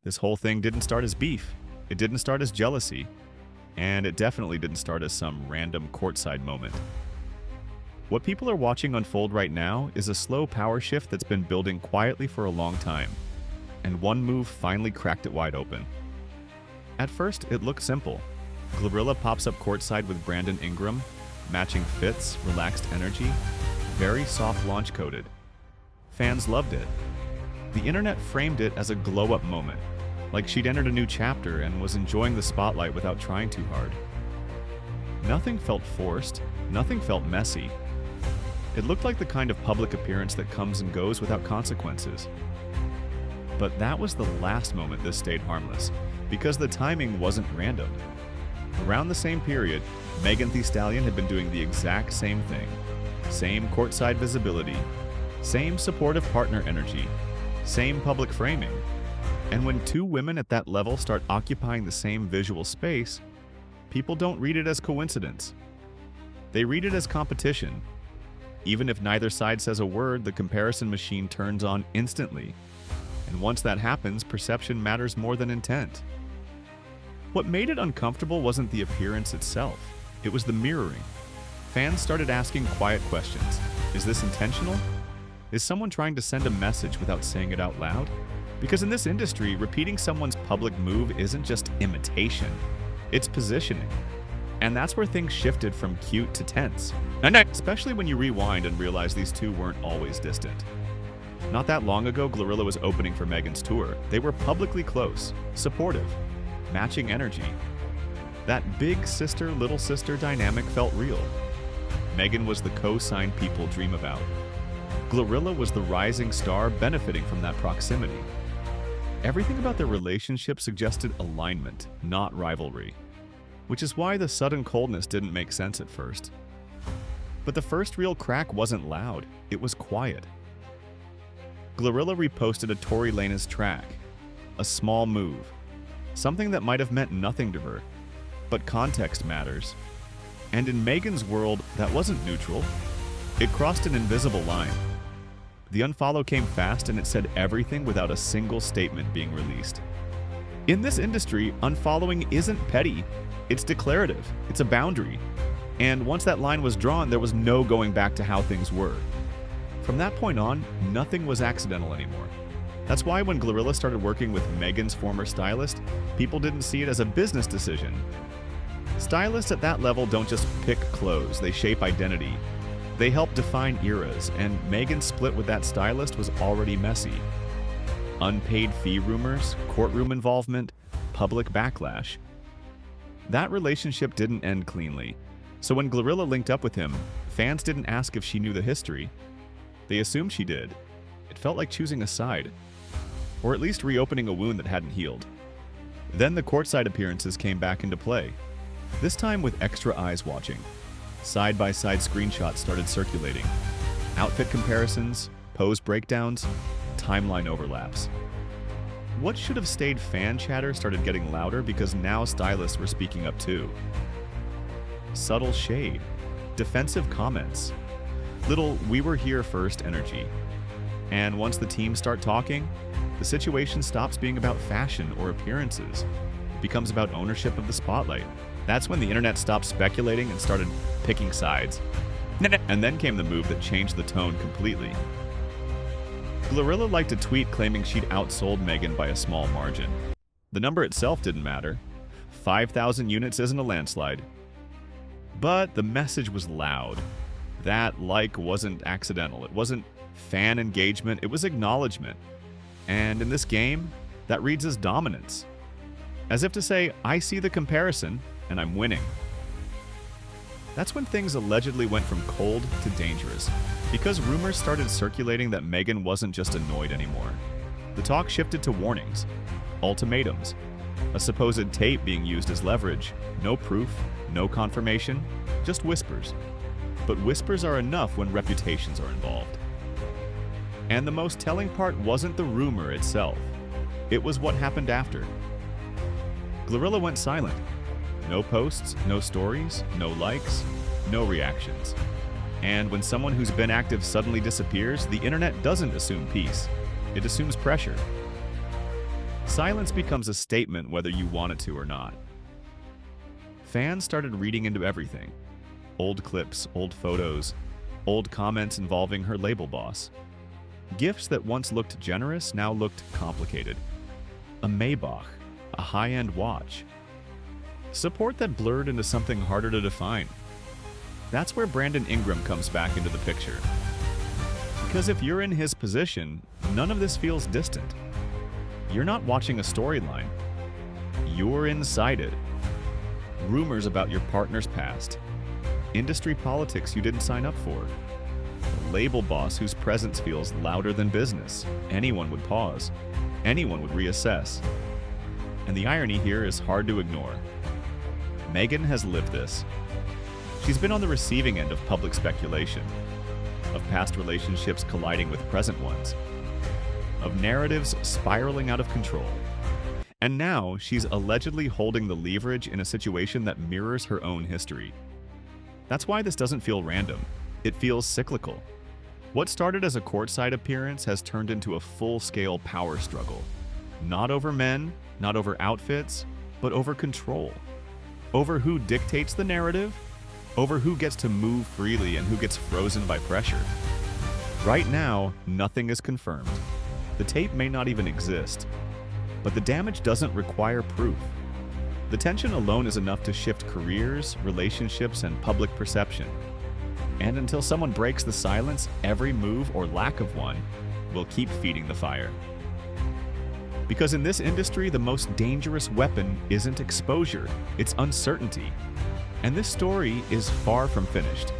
This whole thing didn't start as beef, it didn't start as jealousy, and it definitely didn't start as some random courtside moment. What people are watching unfold right now is a slow power shift that's been building quietly for a long time, and one move finally cracked it wide open. At first, it looked simple. Glorilla pops up courtside with Brandon Ingram, matching fits, relaxed energy, very soft launch coded. Fans loved it. The internet framed it as a glow-up moment, like she'd entered a new chapter and was enjoying the spotlight without trying too hard. Nothing felt forced, nothing felt messy. It looked like the kind of public appearance that comes and goes without consequences. But that was the last moment this stayed harmless, because the timing wasn't random. Around the same period, Megan Thee Stallion had been doing the exact same thing. Same courtside visibility, same supportive partner energy, same public framing. And when two women at that level start occupying the same visual space, people don't read it as coincidence. They read it as competition. Even if neither side says a word, the comparison machine turns on instantly. And once that happens, perception matters more than intent. What made it uncomfortable wasn't the appearance itself, it was the mirroring. Fans started asking quiet questions. Is this intentional? Is someone trying to send a message without saying it out loud? Because in this industry, repeating someone's public move isn't just imitation, it's positioning. And that's where things shifted from cute to tense. Especially when you rewind and realize these two weren't always distant. Not that long ago, Glorilla was opening for Megan's tour. They were publicly close, supportive, matching energy. That big sister, little sister dynamic felt real. Megan was the co-sign people dream about. Glorilla was the rising star benefiting from that proximity. Everything about their relationship suggested alignment, not rivalry, which is why the sudden coldness didn't make sense at first. But the first real crack wasn't loud, it was quiet. Glorilla reposted a Tory Lanez track, a small move, something that might have meant nothing to her, but context matters. And in Megan's world, that wasn't neutral. It crossed an invisible line. The unfollow came fast and it said everything without a single statement being released. In this industry, unfollowing isn't petty, it's declarative, it's a boundary. And once that line was drawn, there was no going back to how things were. From that point on, nothing was accidental anymore. That's why when Glorilla started working with Megan's former stylist, people didn't see it as a business decision. Stylists at that level don't just pick clothes, they shape identity. They help define eras, and Megan's split with that stylist was already messy. Unpaid fee rumors, courtroom involvement, public backlash. That relationship didn't end cleanly, so when Glorilla linked up with him, fans didn't ask if she knew the history. They assumed she did. It felt like choosing a side, or at least reopening a wound that hadn't healed. Then the courtside appearances came back into play, this time with extra eyes watching. Side-by-side screenshots started circulating. Outfit comparisons, pose breakdowns, timeline overlaps. What should have stayed fan chatter started getting louder because now stylists were speaking up too. Subtle shade, defensive comments, little "we were here first" energy. And once the teams start talking, the situation stops being about fashion or appearances. It becomes about ownership of the spotlight. That's when the internet stopped speculating and started picking sides. And then came the move that changed the tone completely. Glorilla liked a tweet claiming she'd outsold Megan by a small margin. The number itself didn't matter. 5,000 units isn't a landslide. But the message was loud. That like wasn't accidental. It wasn't fan engagement, it was acknowledgement. And in this game, that reads as dominance. As if to say, I see the comparison, and I'm winning. That's when things allegedly went from cold to dangerous, because rumors started circulating that Megan wasn't just annoyed anymore. The talk shifted to warnings, ultimatums, a supposed tape being used as leverage, no proof, no confirmation, just whispers. But whispers are enough when reputations are involved. And the most telling part wasn't the rumor itself, it was what happened after. Glorilla went silent. No posts, no stories, no likes, no reactions. And when someone who's been active suddenly disappears, the internet doesn't assume peace. It assumes pressure. Silence becomes a statement whether you want it to or not. Fans started reading into everything. Old clips, old photos, old comments involving her label boss. Gifts that once looked generous now looked complicated. A Maybach, a high-end watch. Support that blurred into something harder to define. That's where Brandon Ingram comes back into the picture. Because if you're in his position, none of this feels distant. You're not watching a storyline. You're inside it. Rumors about your partner's past. Industry politics you didn't sign up for. A label boss whose presence feels louder than business. Anyone would pause. Anyone would reassess. And the irony here is hard to ignore. Megan has lived this. She's been on the receiving end of public speculation, of past relationships colliding with present ones, of narratives spiraling out of control. And now she's allegedly holding the leverage in a situation that mirrors her own history. That's why this doesn't feel random. It feels cyclical. What started as a courtside appearance has turned into a full-scale power struggle. Not over men, not over outfits, but over control. Over who dictates the narrative, over who gets to move freely and who gets frozen by pressure. Right now, nothing is confirmed. The tape may not even exist, but the damage doesn't require proof. The tension alone is enough to shift careers, relationships, and public perception. And until someone breaks the silence, every move or lack of one will keep feeding the fire. Because in this industry, the most dangerous weapon isn't exposure, it's uncertainty. And this story is far from finished.